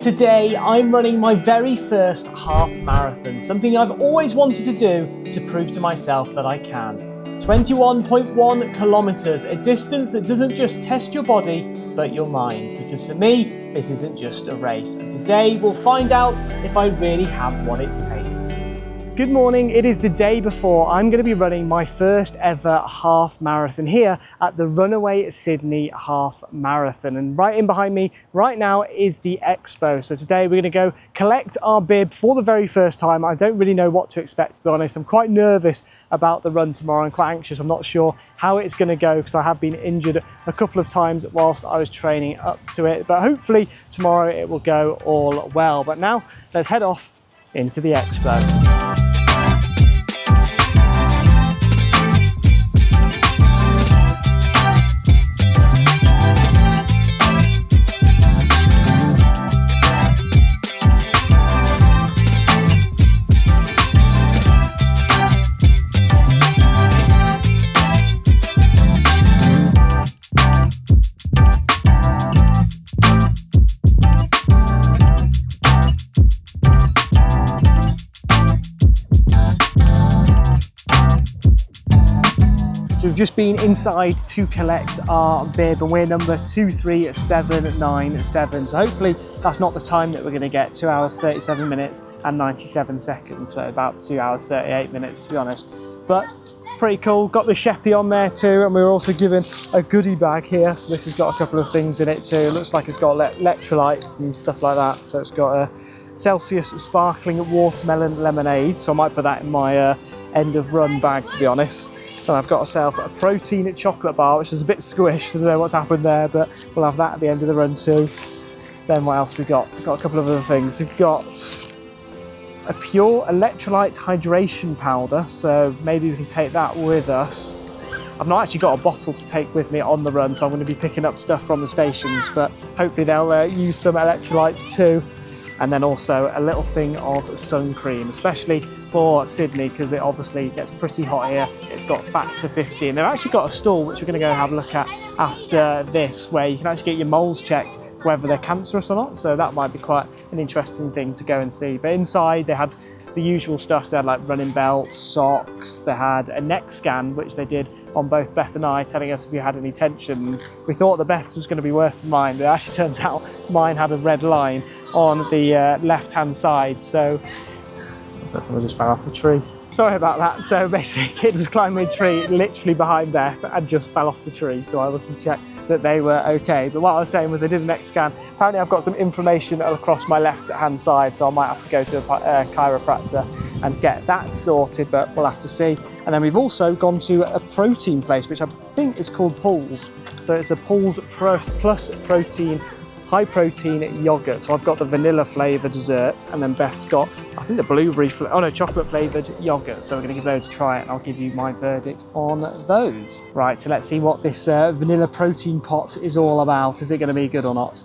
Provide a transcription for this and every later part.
Today, I'm running my very first half marathon, something I've always wanted to do to prove to myself that I can. 21.1 kilometers, a distance that doesn't just test your body, but your mind. Because for me, this isn't just a race. And today, we'll find out if I really have what it takes. Good morning, it is the day before I'm going to be running my first ever half marathon here at the Runaway Sydney Half Marathon. And right in behind me right now is the expo. So today we're going to go collect our bib for the very first time. I don't really know what to expect, to be honest. I'm quite nervous about the run tomorrow. I'm quite anxious. I'm not sure how it's going to go because I have been injured a couple of times whilst I was training up to it. But hopefully tomorrow it will go all well. But now let's head off into the expo. So we've just been inside to collect our bib and we're number 23797. So hopefully that's not the time that we're going to get, 2 hours 37 minutes and 97 seconds. So about 2 hours 38 minutes to be honest. But pretty cool, got the Sheppy on there too, and we were also given a goodie bag here. So this has got a couple of things in it too. It looks like it's got electrolytes and stuff like that. So it's got a Celsius sparkling watermelon lemonade. So I might put that in my end of run bag to be honest. And I've got myself a protein chocolate bar, which is a bit squished. I don't know what's happened there, but we'll have that at the end of the run too. Then what else we got? We've got a couple of other things. We've got a pure electrolyte hydration powder, so maybe we can take that with us. I've not actually got a bottle to take with me on the run, so I'm going to be picking up stuff from the stations, but hopefully they'll use some electrolytes too. And then also a little thing of sun cream, especially for Sydney, because it obviously gets pretty hot here. It's got factor 50, and they've actually got a stall, which we're going to go have a look at after this, where you can actually get your moles checked for whether they're cancerous or not. So that might be quite an interesting thing to go and see. But inside they had the usual stuff. So they had like running belts, socks, they had a neck scan, which they did on both Beth and I, telling us if we had any tension. We thought the Beth's was going to be worse than mine, but it actually turns out mine had a red line on the left-hand side. So someone just fell off the tree. Sorry about that. So basically, kid was climbing a tree literally behind Beth and just fell off the tree. So I was to check that they were okay. But what I was saying was they did a neck scan. Apparently I've got some inflammation across my left-hand side, so I might have to go to a chiropractor and get that sorted, but we'll have to see. And then we've also gone to a protein place, which I think is called Pulse. So it's a Pulse Plus Protein high protein yogurt. So I've got the vanilla flavoured dessert, and then Beth's got, I think, the blueberry, chocolate flavoured yogurt. So we're going to give those a try, and I'll give you my verdict on those. Right, so let's see what this vanilla protein pot is all about. Is it going to be good or not?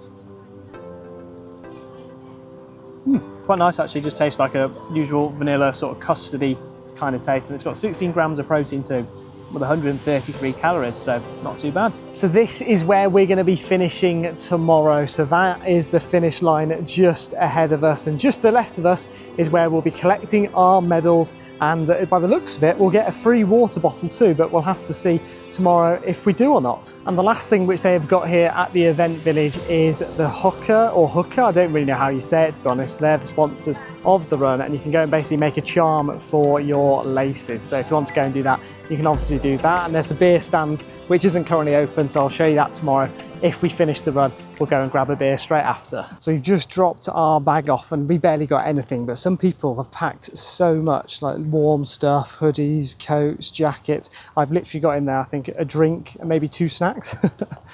Quite nice actually, just tastes like a usual vanilla sort of custardy kind of taste, and it's got 16 grams of protein too, with 133 calories, so not too bad. So this is where we're going to be finishing tomorrow. So that is the finish line just ahead of us, and just to the left of us is where we'll be collecting our medals, and by the looks of it we'll get a free water bottle too, but we'll have to see tomorrow if we do or not. And the last thing which they have got here at the event village is the hooker, I don't really know how you say it to be honest. They're the sponsors of the run, and you can go and basically make a charm for your laces. So if you want to go and do that, you can obviously do that. And there's a beer stand which isn't currently open, so I'll show you that tomorrow. If we finish the run, we'll go and grab a beer straight after. So we've just dropped our bag off and we barely got anything, but some people have packed so much, like warm stuff, hoodies, coats, jackets. I've literally got in there, I think, a drink and maybe 2 snacks.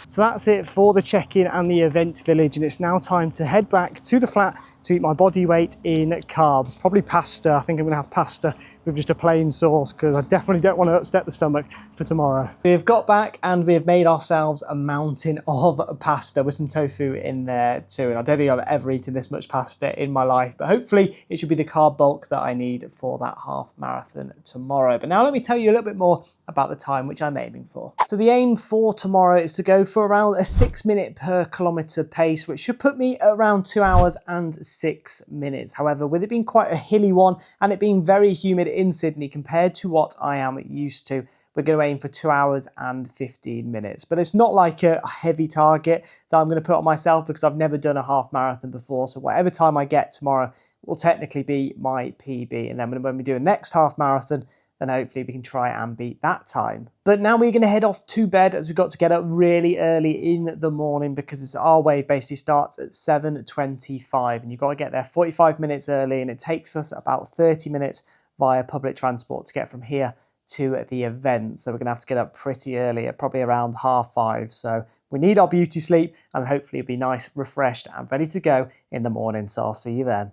So that's it for the check-in and the event village, and it's now time to head back to the flat to eat my body weight in carbs, probably pasta. I think I'm gonna have pasta with just a plain sauce because I definitely don't want to upset the stomach for tomorrow. We've got back and we've made ourselves a mountain of pasta with some tofu in there too. And I don't think I've ever eaten this much pasta in my life, but hopefully it should be the carb bulk that I need for that half marathon tomorrow. But now let me tell you a little bit more about the time which I'm aiming for. So the aim for tomorrow is to go for around a 6 minute per kilometre pace, which should put me at around 2 hours and 6 minutes. However, with it being quite a hilly one and it being very humid in Sydney compared to what I am used to, we're going to aim for 2 hours and 15 minutes. But it's not like a heavy target that I'm going to put on myself because I've never done a half marathon before. So whatever time I get tomorrow will technically be my PB. And then when we do a next half marathon, then hopefully we can try and beat that time. But now we're going to head off to bed as we've got to get up really early in the morning because our wave basically starts at 7:25 and you've got to get there 45 minutes early, and it takes us about 30 minutes via public transport to get from here to the event. So we're going to have to get up pretty early at probably around 5:30. So we need our beauty sleep and hopefully it'll be nice, refreshed and ready to go in the morning. So I'll see you then.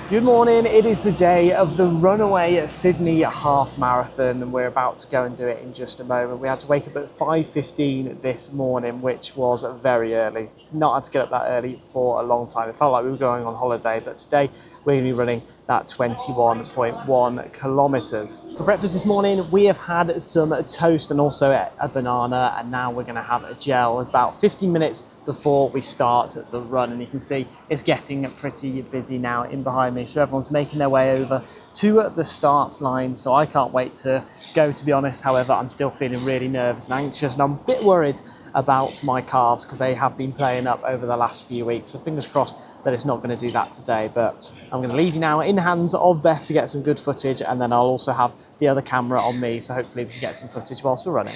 Good morning, it is the day of the Runaway Sydney Half Marathon and we're about to go and do it in just a moment. We had to wake up at 5:15 this morning, which was very early. Not had to get up that early for a long time. It felt like we were going on holiday, but today we're going to be running that 21.1 kilometres. For breakfast this morning, we have had some toast and also a banana, and now we're going to have a gel about 15 minutes before we start the run. And you can see it's getting pretty busy now in behind me, so everyone's making their way over to the start line. So I can't wait to go, to be honest. However, I'm still feeling really nervous and anxious, and I'm a bit worried about my calves because they have been playing up over the last few weeks. So fingers crossed that it's not going to do that today. But I'm going to leave you now in the hands of Beth to get some good footage, and then I'll also have the other camera on me, so hopefully we can get some footage whilst we're running.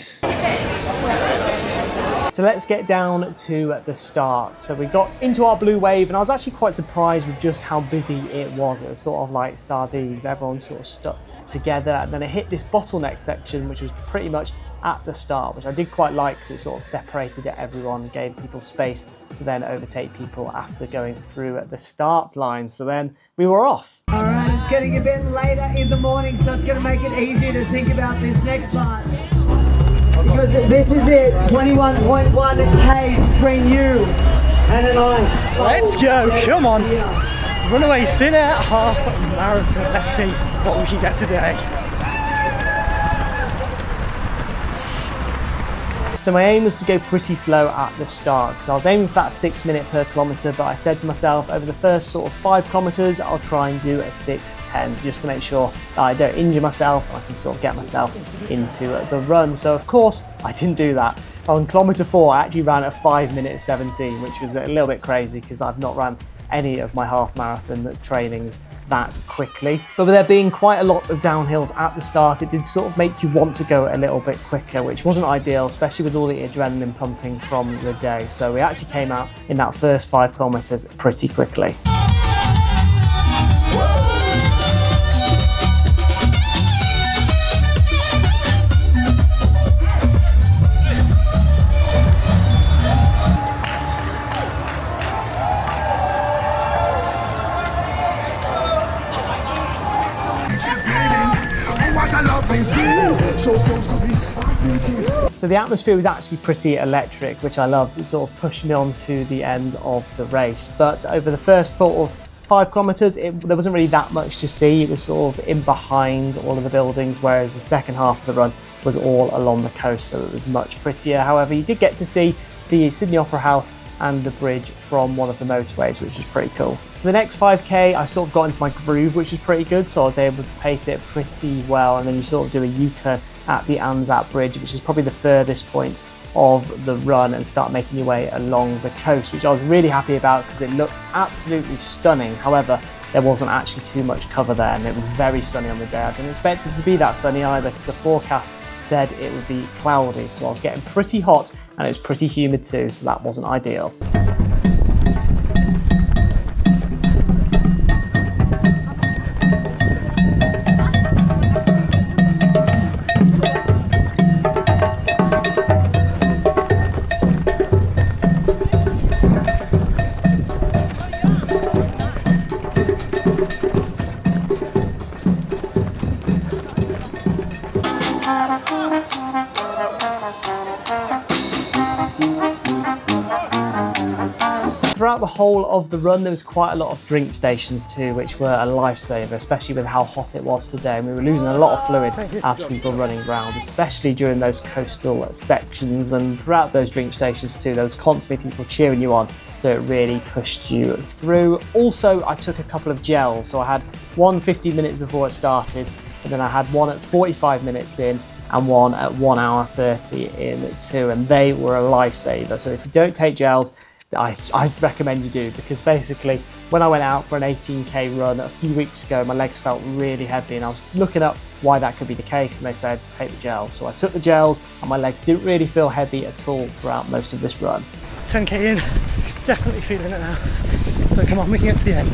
So let's get down to the start. So we got into our blue wave and I was actually quite surprised with just how busy it was. It was sort of like sardines, everyone sort of stuck together, and then it hit this bottleneck section which was pretty much at the start, which I did quite like because it sort of separated everyone and gave people space to then overtake people after going through the start line. So then we were off. All right, it's getting a bit later in the morning, so it's going to make it easier to think about this next part. Because this is it, 21.1 Ks between you and an ice. Let's go, come on. Runaway Sydney Half Marathon. Let's see what we can get today. So my aim was to go pretty slow at the start because I was aiming for that 6 minute per kilometre, but I said to myself over the first sort of 5 kilometres I'll try and do a 6:10 just to make sure that I don't injure myself and I can sort of get myself into the run. So of course I didn't do that. On kilometre 4 I actually ran at 5:17, which was a little bit crazy because I've not run any of my half marathon trainings that quickly. But with there being quite a lot of downhills at the start, it did sort of make you want to go a little bit quicker, which wasn't ideal, especially with all the adrenaline pumping from the day. So we actually came out in that first 5 kilometres pretty quickly. So the atmosphere was actually pretty electric, which I loved. It sort of pushed me on to the end of the race. But over the first sort of 5 kilometres, there wasn't really that much to see. It was sort of in behind all of the buildings, whereas the second half of the run was all along the coast, so it was much prettier. However, you did get to see the Sydney Opera House and the bridge from one of the motorways, which was pretty cool. So the next 5k, I sort of got into my groove, which was pretty good, so I was able to pace it pretty well, and then you sort of do a U-turn at the Anzac Bridge, which is probably the furthest point of the run, and start making your way along the coast, which I was really happy about because it looked absolutely stunning. However, there wasn't actually too much cover there, and it was very sunny on the day. I didn't expect it to be that sunny either because the forecast said it would be cloudy, so I was getting pretty hot and it was pretty humid too, so that wasn't ideal. whole of the run, there was quite a lot of drink stations too, which were a lifesaver, especially with how hot it was today. And we were losing a lot of fluid as we were running around, especially during those coastal sections. And throughout those drink stations too, there was constantly people cheering you on. So it really pushed you through. Also, I took a couple of gels. So I had one 50 minutes before it started, and then I had one at 45 minutes in, and one at 1 hour 30 in too, and they were a lifesaver. So if you don't take gels, I recommend you do, because basically when I went out for an 18k run a few weeks ago, my legs felt really heavy, and I was looking up why that could be the case, and they said take the gels. So I took the gels, and my legs didn't really feel heavy at all throughout most of this run. 10k in, definitely feeling it now. But come on, we can get to the end.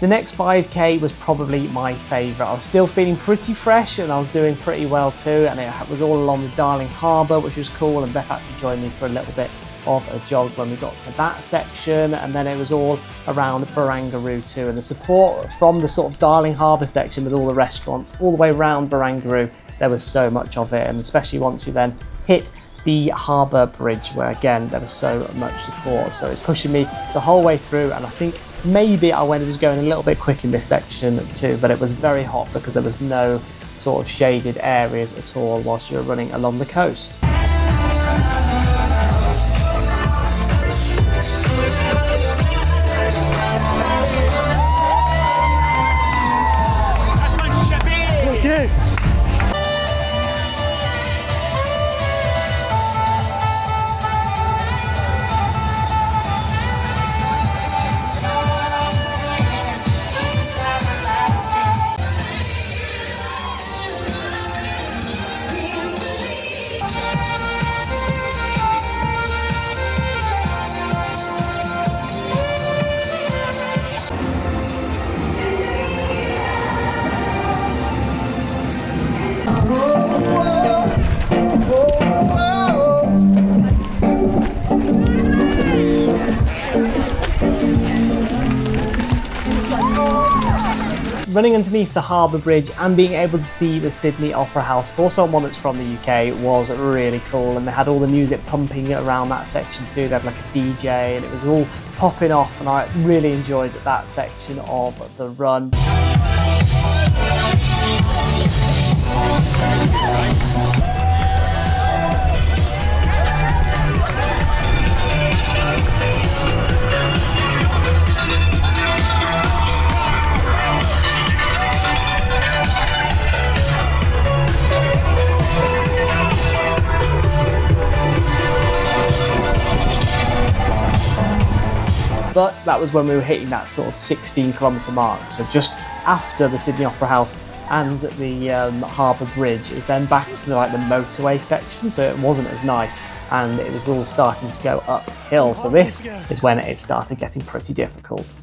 The next 5k was probably my favourite. I was still feeling pretty fresh, and I was doing pretty well too, and it was all along the Darling Harbour, which was cool, and Beth actually joined me for a little bit of a jog when we got to that section, and then it was all around Barangaroo too, and the support from the sort of Darling Harbour section with all the restaurants all the way around Barangaroo, there was so much of it, and especially once you then hit the Harbour Bridge, where again there was so much support. So it's pushing me the whole way through, and I think maybe I was going a little bit quick in this section too, but it was very hot because there was no sort of shaded areas at all whilst you were running along the coast. Running underneath the Harbour Bridge and being able to see the Sydney Opera House for someone that's from the UK was really cool, and they had all the music pumping around that section too. They had like a DJ and it was all popping off, and I really enjoyed that section of the run. But that was when we were hitting that sort of 16-kilometre mark. So just after the Sydney Opera House and the Harbour Bridge, it was then back to the motorway section. So it wasn't as nice, and it was all starting to go uphill. So this is when it started getting pretty difficult.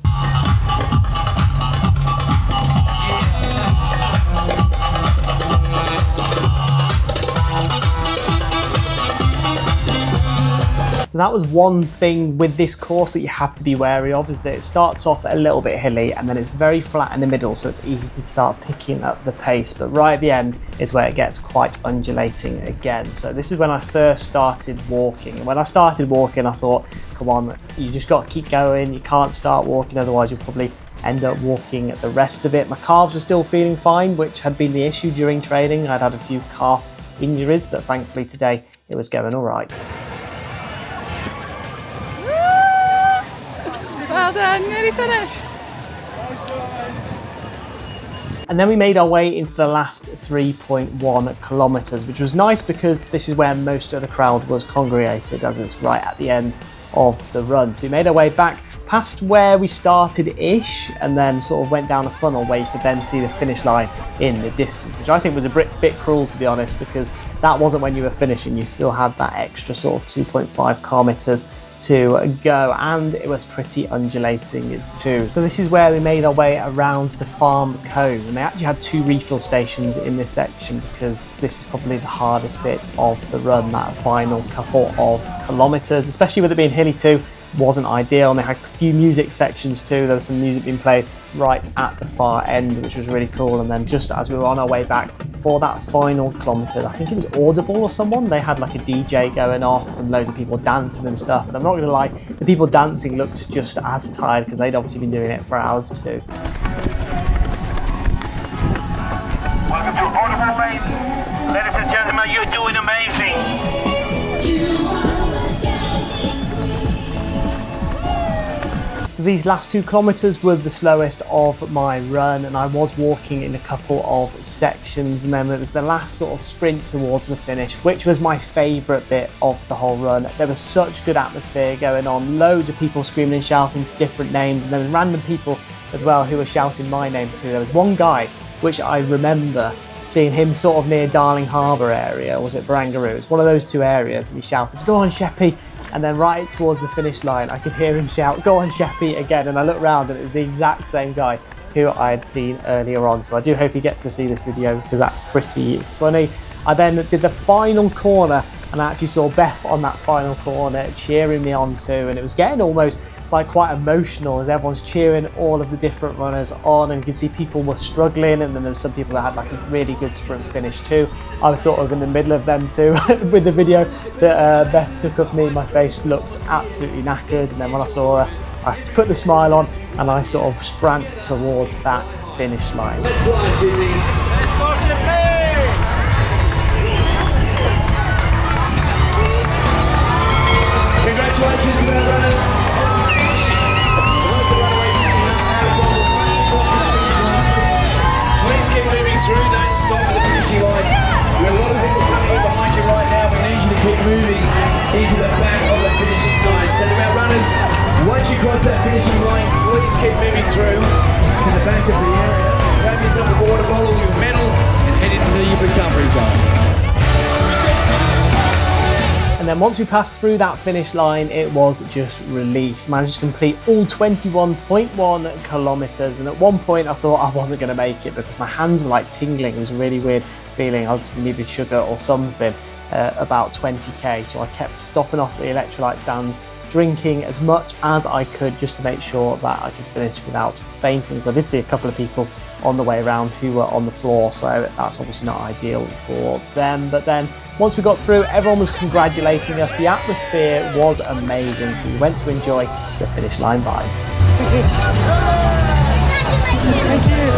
So that was one thing with this course that you have to be wary of, is that it starts off a little bit hilly and then it's very flat in the middle, so it's easy to start picking up the pace. But right at the end is where it gets quite undulating again. So this is when I first started walking. And when I started walking, I thought, come on, you just got to keep going. You can't start walking, otherwise you'll probably end up walking the rest of it. My calves are still feeling fine, which had been the issue during training. I'd had a few calf injuries, but thankfully today it was going all right. Well done, nearly finished. And then we made our way into the last 3.1 kilometres, which was nice because this is where most of the crowd was congregated, as it's right at the end of the run. So we made our way back past where we started-ish, and then sort of went down a funnel where you could then see the finish line in the distance, which I think was a bit cruel, to be honest, because that wasn't when you were finishing. You still had that extra sort of 2.5 kilometres to go, and it was pretty undulating too. So this is where we made our way around the Farm Cove, and they actually had 2 refill stations in this section because this is probably the hardest bit of the run, that final couple of kilometres, especially with it being hilly too. Wasn't ideal, and they had a few music sections too. There was some music being played right at the far end, which was really cool. And then just as we were on our way back for that final kilometre, I think it was Audible or someone, they had like a DJ going off and loads of people dancing and stuff. And I'm not going to lie, the people dancing looked just as tired because they'd obviously been doing it for hours too. Welcome to Audible, mate. Ladies and gentlemen, you're doing amazing. So these last 2 kilometres were the slowest of my run, and I was walking in a couple of sections, and then it was the last sort of sprint towards the finish, which was my favourite bit of the whole run. There was such good atmosphere going on, loads of people screaming and shouting different names, and there was random people as well who were shouting my name too. There was one guy which I remember seeing him sort of near Darling Harbour area, or was it Barangaroo? It's one of those 2 areas that he shouted, "Go on, Sheppy!" And then right towards the finish line, I could hear him shout, "Go on, Sheppy!" again. And I looked round and it was the exact same guy who I had seen earlier on. So I do hope he gets to see this video because that's pretty funny. I then did the final corner, and I actually saw Beth on that final corner cheering me on too, and it was getting almost like quite emotional as everyone's cheering all of the different runners on, and you could see people were struggling, and then there were some people that had like a really good sprint finish too. I was sort of in the middle of them too. With the video that Beth took of me, my face looked absolutely knackered, and then when I saw her, I put the smile on and I sort of sprint towards that finish line. Let's fly, Sydney. Let's go, Sydney! Congratulations to our runners. Please keep moving through, don't stop at the finishing line. There are a lot of people coming in behind you right now. We need you to keep moving into the back of the finishing zone. So to our runners, once you cross that finishing line, please keep moving through to the back of the area. Grab yourself a water bottle, your medal, and head into the recovery zone. And then once we passed through that finish line, it was just relief. Managed to complete all 21.1 kilometres, and at one point I thought I wasn't going to make it because my hands were like tingling. It was a really weird feeling. I obviously needed sugar or something, about 20k, so I kept stopping off at the electrolyte stands, drinking as much as I could just to make sure that I could finish without fainting. Because I did see a couple of people on the way around who were on the floor, so that's obviously not ideal for them. But then once we got through, everyone was congratulating us. The atmosphere was amazing, so we went to enjoy the finish line vibes. Thank you.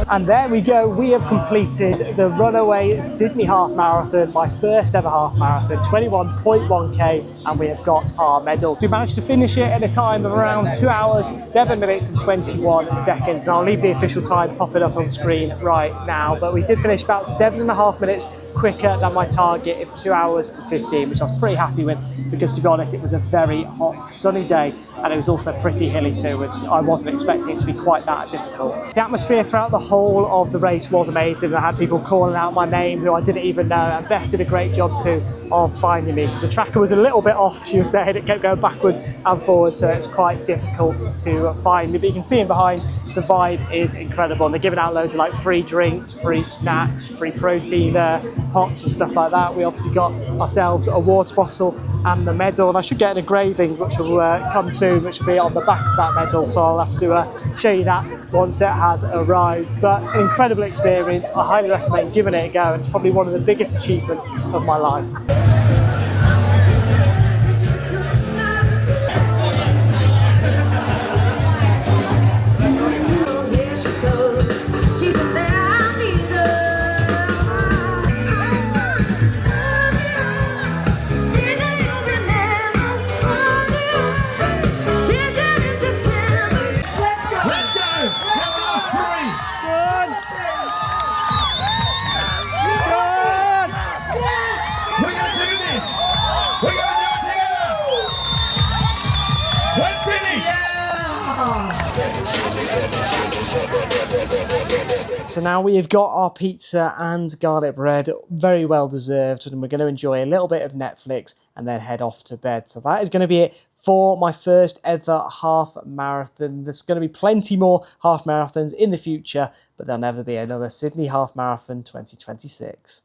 And there we go, we have completed the Runaway Sydney Half Marathon, my first ever half marathon, 21.1k, and we have got our medal. We managed to finish it in a time of around 2 hours, 7 minutes and 21 seconds. And I'll leave the official time popping up on screen right now, but we did finish about 7.5 minutes quicker than my target of 2 hours and 15, which I was pretty happy with because, to be honest, it was a very hot, sunny day, and it was also pretty hilly too, which I wasn't expecting it to be quite that difficult. The atmosphere throughout the whole of the race was amazing. I had people calling out my name who I didn't even know, and Beth did a great job too of finding me because the tracker was a little bit off. She was saying it kept going backwards and forwards, so it's quite difficult to find me, but you can see in behind, the vibe is incredible, and they're giving out loads of like free drinks, free snacks, free protein pots and stuff like that. We obviously got ourselves a water bottle and the medal, and I should get an engraving which will come soon, which will be on the back of that medal, so I'll have to show you that once it has arrived. But an incredible experience. I highly recommend giving it a go, and it's probably one of the biggest achievements of my life. So now we have got our pizza and garlic bread, very well deserved, and we're going to enjoy a little bit of Netflix and then head off to bed. So that is going to be it for my first ever half marathon. There's going to be plenty more half marathons in the future, but there'll never be another Sydney Half Marathon 2026.